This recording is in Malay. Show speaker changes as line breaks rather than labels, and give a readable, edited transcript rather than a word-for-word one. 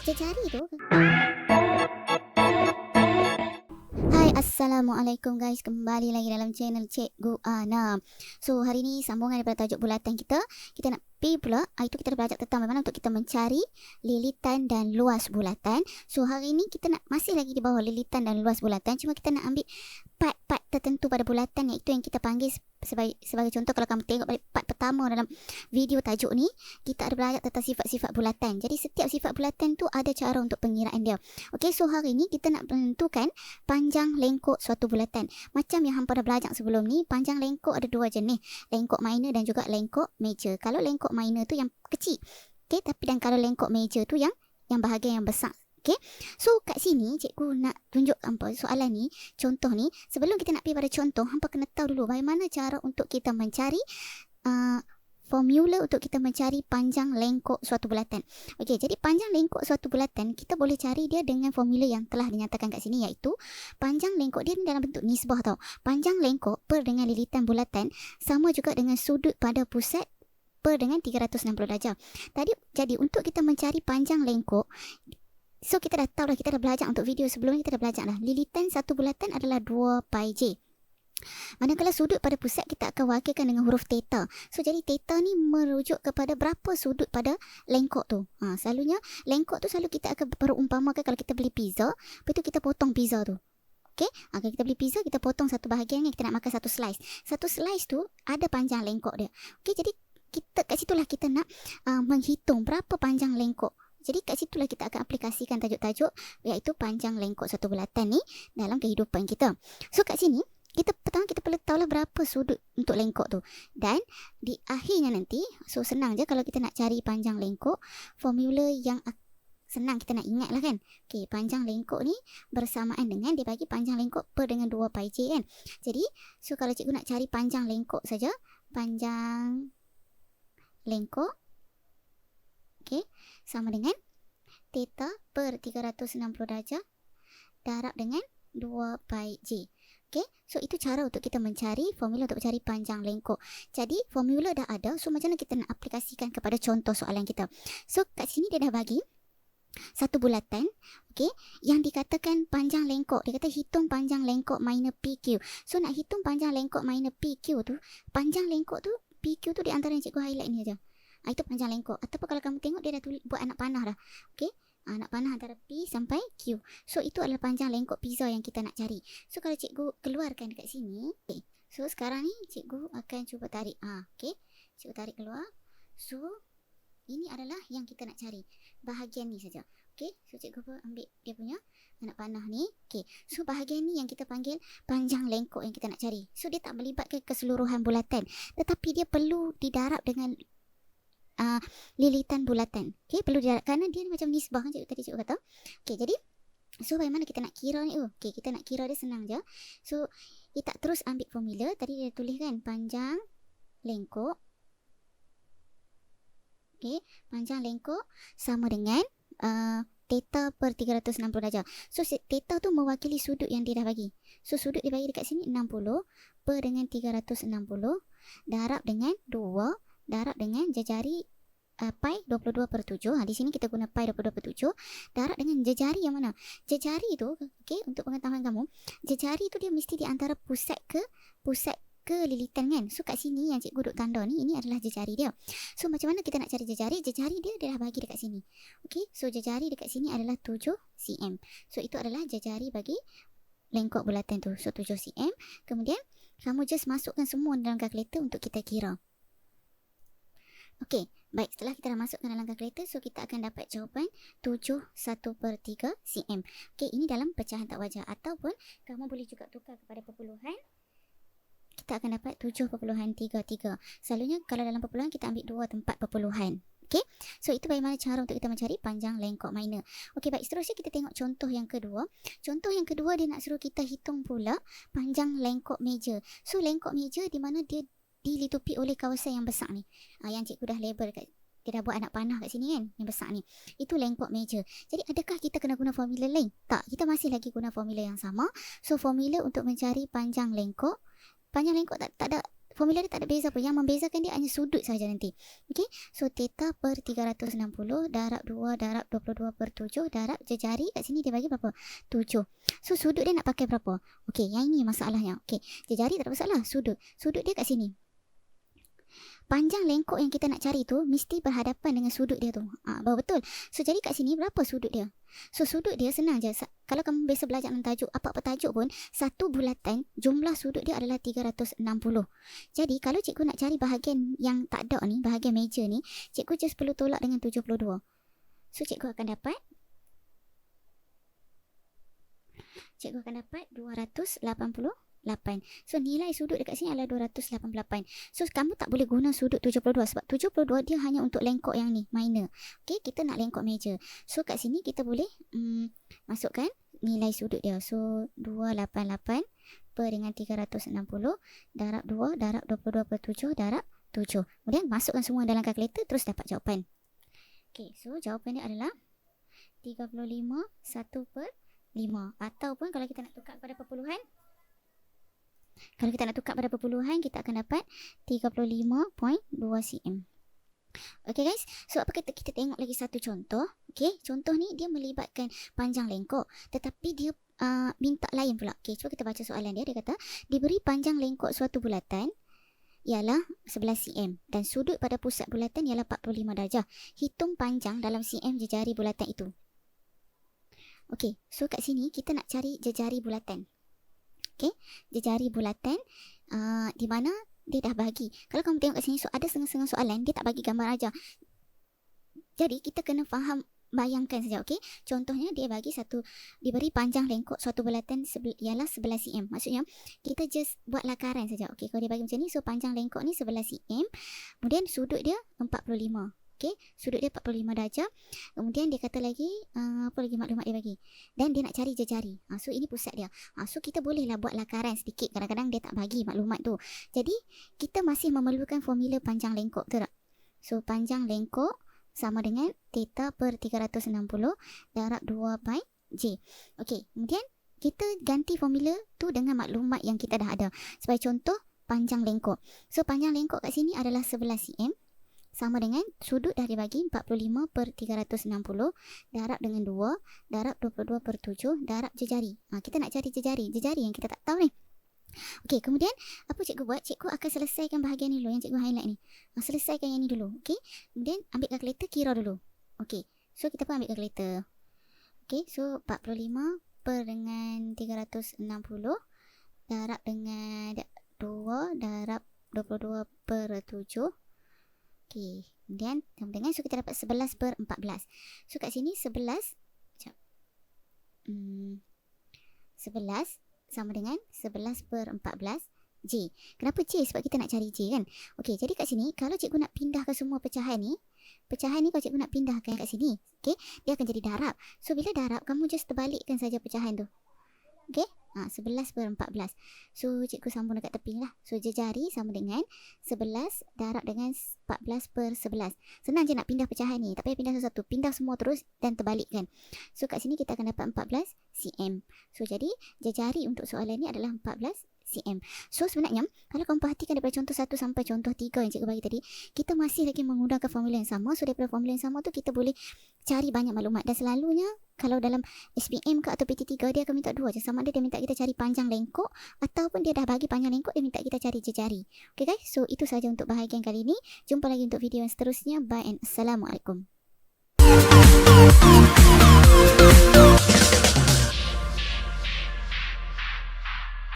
Jejari tu. Hai, Assalamualaikum guys. Kembali lagi dalam channel Cikgu Ana. So, hari ni sambungan daripada tajuk bulatan kita. Kita nak pergi pula, itu kita dah belajar tentang bagaimana untuk kita mencari lilitan dan luas bulatan. So, hari ni kita nak masih lagi di bawah lilitan dan luas bulatan. Cuma kita nak ambil part-part tertentu pada bulatan, iaitu yang kita panggil sebagai contoh. Kalau kamu tengok balik part pertama dalam video tajuk ni, kita ada belajar tentang sifat-sifat bulatan. Jadi setiap sifat bulatan tu ada cara untuk pengiraan dia. Okey, so hari ni kita nak menentukan panjang lengkok suatu bulatan. Macam yang hampa dah belajar sebelum ni, panjang lengkok ada dua jenis, lengkok minor dan juga lengkok major. Kalau lengkok minor tu yang kecil, okey, dan kalau lengkok major tu yang bahagian yang besar. Okay. So kat sini cikgu nak tunjuk hampa soalan ni, contoh ni. Sebelum kita nak pergi pada contoh, hampa kena tahu dulu bagaimana cara untuk kita mencari formula untuk kita mencari panjang lengkok suatu bulatan. Okey, jadi panjang lengkok suatu bulatan kita boleh cari dia dengan formula yang telah dinyatakan kat sini, iaitu panjang lengkok dia dalam bentuk nisbah tau. Panjang lengkok per dengan lilitan bulatan sama juga dengan sudut pada pusat per dengan 360 darjah. Jadi untuk kita mencari panjang lengkok, so kita dah tahu dah, kita dah belajar untuk video sebelum ni, kita dah belajar dah. Lilitan satu bulatan adalah 2 pi j. Manakala sudut pada pusat kita akan wakilkan dengan huruf theta. So jadi theta ni merujuk kepada berapa sudut pada lengkok tu. Selalunya lengkok tu selalu kita akan perumpamakan kalau kita beli pizza, lepas tu kita potong pizza tu. Okey, kalau kita beli pizza, kita potong satu bahagian ni, kita nak makan satu slice. Satu slice tu ada panjang lengkok dia. Okey, jadi kita kat situlah kita nak menghitung berapa panjang lengkok. Jadi kat situlah kita akan aplikasikan tajuk-tajuk, iaitu panjang lengkok satu bulatan ni dalam kehidupan kita. So kat sini, pertama kita perlu tahulah berapa sudut untuk lengkok tu. Dan di akhirnya nanti, so senang je kalau kita nak cari panjang lengkok, formula yang senang kita nak ingat lah kan. Okay, panjang lengkok ni bersamaan dengan dia bagi panjang lengkok per dengan 2 pi j kan. Jadi, so kalau cikgu nak cari panjang lengkok saja, panjang lengkok, okay, sama dengan theta per 360 darjah darab dengan 2 pi j. Okay, so itu cara untuk kita mencari formula untuk mencari panjang lengkok. Jadi formula dah ada, so macam mana kita nak aplikasikan kepada contoh soalan kita. So kat sini dia dah bagi satu bulatan, okay, yang dikatakan panjang lengkok. Dia kata hitung panjang lengkok minor PQ. So nak hitung panjang lengkok minor PQ tu, panjang lengkok tu, PQ tu di antara yang cikgu highlight ni aja. Itu panjang lengkok. Ataupun kalau kamu tengok dia dah buat anak panah dah. Okay, anak panah antara P sampai Q. So itu adalah panjang lengkok pizza yang kita nak cari. So kalau cikgu keluarkan dekat sini, okay. So sekarang ni cikgu akan cuba tarik. Okay, cikgu tarik keluar. So ini adalah yang kita nak cari, bahagian ni saja. Okay, so cikgu ambil dia punya anak panah ni. Okay, so bahagian ni yang kita panggil panjang lengkok yang kita nak cari. So dia tak melibatkan keseluruhan bulatan, tetapi dia perlu didarab dengan lilitan bulatan. Okay, perlu didarab kerana dia macam nisbah kan tadi cikgu kata. Okay, jadi so bagaimana kita nak kira ni? Okay, kita nak kira dia senang je. So kita terus ambil formula. Tadi dia tulis kan panjang lengkok. Okay, panjang lengkok sama dengan theta per 360 darjah. So theta tu mewakili sudut yang dia dah bagi. So sudut dia bagi dekat sini 60 per dengan 360 darab dengan 2 darab dengan jejari pi 22/7. Di sini kita guna pi 22/7 darab dengan jejari yang mana? Jejari tu, okey, untuk pengetahuan kamu, jejari tu dia mesti di antara pusat ke lilitan kan. So kat sini yang cikgu duk tanda ni, ini adalah jejari dia. So macam mana kita nak cari jejari? Jejari dia dah bagi dekat sini. Okey, so jejari dekat sini adalah 7 cm. So itu adalah jejari bagi lengkok bulatan tu. So 7 cm. Kemudian kamu just masukkan semua dalam kalkulator untuk kita kira. Okey, baik, setelah kita dah masukkan dalam kalkulator, so kita akan dapat jawapan 7/1/3 cm. Okey, ini dalam pecahan tak wajar, ataupun kamu boleh juga tukar kepada perpuluhan. Kita akan dapat 7.33. Selalunya kalau dalam perpuluhan kita ambil 2 tempat perpuluhan. Okey, so itu bagaimana cara untuk kita mencari panjang lengkok minor. Okey, baik, seterusnya kita tengok contoh yang kedua. Contoh yang kedua dia nak suruh kita hitung pula panjang lengkok major. So lengkok major di mana dia dilitupi oleh kawasan yang besar ni. Yang cikgu dah label kat, dia dah buat anak panah kat sini kan, yang besar ni. Itu lengkok major. Jadi adakah kita kena guna formula lain? Tak, kita masih lagi guna formula yang sama. So formula untuk mencari panjang lengkok tak ada formula dia tak ada beza apa. Yang membezakan dia hanya sudut saja nanti. Okey. So theta per 360 darab 2 darab 22 per 7 darab jejari kat sini dia bagi berapa? 7. So sudut dia nak pakai berapa? Okey, yang ini masalahnya. Okey, jejari tak ada masalah. Sudut dia kat sini. Panjang lengkok yang kita nak cari tu mesti berhadapan dengan sudut dia tu. Betul. So jadi kat sini berapa sudut dia? So sudut dia senang je. Kalau kamu biasa belajar dengan tajuk, apa-apa tajuk pun, satu bulatan jumlah sudut dia adalah 360. Jadi kalau cikgu nak cari bahagian yang tak ada ni, bahagian meja ni, cikgu just perlu tolak dengan 72. So cikgu akan dapat 288. So nilai sudut dekat sini adalah 288. So kamu tak boleh guna sudut 72 sebab 72 dia hanya untuk lengkok yang ni, minor. Okey, kita nak lengkok meja. So kat sini kita boleh masukkan nilai sudut dia. So 288 per dengan 360 darab 2 darab 22 per 7 darab 7. Kemudian masukkan semua dalam kalkulator terus dapat jawapan. Okey, so jawapan dia adalah 35 1 per 5. Ataupun kalau kita nak tukar pada perpuluhan, kita akan dapat 35.2 cm. Okey guys, so apa kata kita tengok lagi satu contoh. Okey, contoh ni dia melibatkan panjang lengkok, tetapi dia minta lain pula. Okey, cuba kita baca soalan dia. Dia kata, diberi panjang lengkok suatu bulatan ialah 11 cm dan sudut pada pusat bulatan ialah 45 darjah. Hitung panjang dalam cm jejari bulatan itu. Okey, so kat sini kita nak cari jejari bulatan. Okey, jejari bulatan di mana dia dah bagi. Kalau kamu tengok kat sini, so ada setengah-setengah soalan dia tak bagi gambar aja. Jadi kita kena faham, bayangkan saja. Okey, contohnya dia bagi diberi panjang lengkok suatu bulatan ialah 11 cm. Maksudnya kita just buat lakaran saja. Okey, kalau dia bagi macam ni, so panjang lengkok ni 11 cm. Kemudian sudut dia 45. Okey, sudut dia 45 darjah. Kemudian dia kata lagi, apa lagi maklumat dia bagi? Dan dia nak cari jejari. So ini pusat dia. So kita bolehlah buat lakaran sedikit. Kadang-kadang dia tak bagi maklumat tu. Jadi kita masih memerlukan formula panjang lengkok, betul tak? So panjang lengkok sama dengan theta per 360 darab 2 pi j. Okey, kemudian kita ganti formula tu dengan maklumat yang kita dah ada. Sebagai contoh, panjang lengkok. So panjang lengkok kat sini adalah 11 cm. Sama dengan sudut dah dibagi 45 per 360 darab dengan 2 darab 22 per 7 darab jejari. Kita nak cari jejari yang kita tak tahu ni. Okey, kemudian apa cikgu buat? Cikgu akan selesaikan bahagian ni dulu yang cikgu highlight ni. Selesaikan yang ni dulu. Okey, kemudian ambil kalkulator, kira dulu. Okey, so kita pun ambil kalkulator. Okey, so 45 per dengan 360 darab dengan 2 darab 22 per 7. Okey, kemudian sama dengan, so kita dapat 11 per 14. So kat sini 11 sama dengan 11 per 14 J. Kenapa J? Sebab kita nak cari J kan. Okey, jadi kat sini kalau cikgu nak pindahkan semua pecahan ni kalau cikgu nak pindahkan kat sini, okey, dia akan jadi darab. So bila darab, kamu just terbalikkan saja pecahan tu. Okey, 11 per 14. So cikgu sambung dekat tepi lah. So jejari sama dengan 11 darab dengan 14 per 11. Senang je nak pindah pecahan ni. Tak payah pindah satu-satu. Pindah semua terus dan terbalikkan. So kat sini kita akan dapat 14 cm. So jadi jejari untuk soalan ni adalah 14 cm. So sebenarnya kalau kamu perhatikan daripada contoh 1 sampai contoh 3 yang cikgu bagi tadi, kita masih lagi menggunakan formula yang sama. So daripada formula yang sama tu kita boleh cari banyak maklumat. Dan selalunya kalau dalam SPM ke atau PT3 dia akan minta dua je. Sama ada dia minta kita cari panjang lengkok ataupun dia dah bagi panjang lengkok, dia minta kita cari jejari. Okay guys, so itu saja untuk bahagian kali ini. Jumpa lagi untuk video yang seterusnya. Bye and Assalamualaikum.